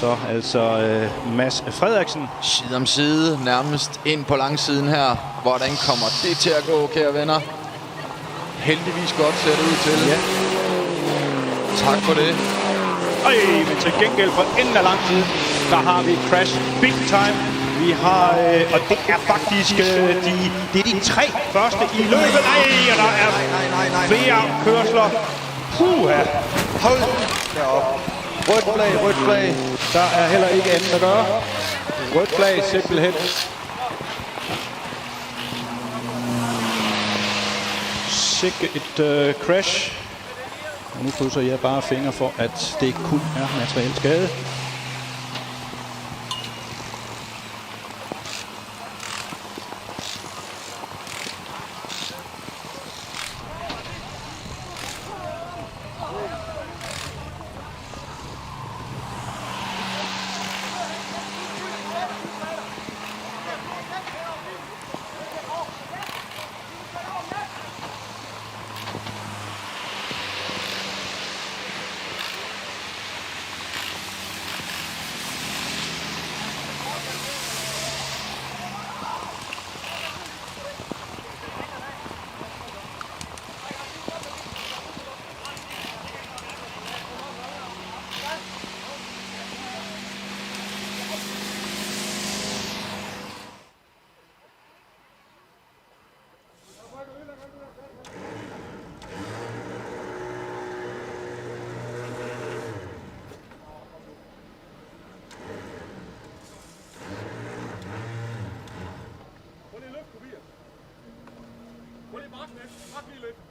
så altså Mads Frederiksen. Side om side, nærmest ind på langsiden her. Hvordan kommer det til at gå, kære venner? Heldigvis godt ser det ud til. Ja. Tak for det. Men til gengæld for enden af lang tid, der har vi Crash big time. Vi har, og det er faktisk det er de 3 første i løbet. Og der er flere kørsler. Puha. Hold derop. Rødt flag, rødt flag. Der er heller ikke andet at gøre. Rødt flag simpelthen. Sikke et crash. Og nu krydser jeg bare fingre for, at det kun er materiel skade. Prøv lige at løfte, Tobias. Prøv lige at bakke lidt. Bak lige lidt.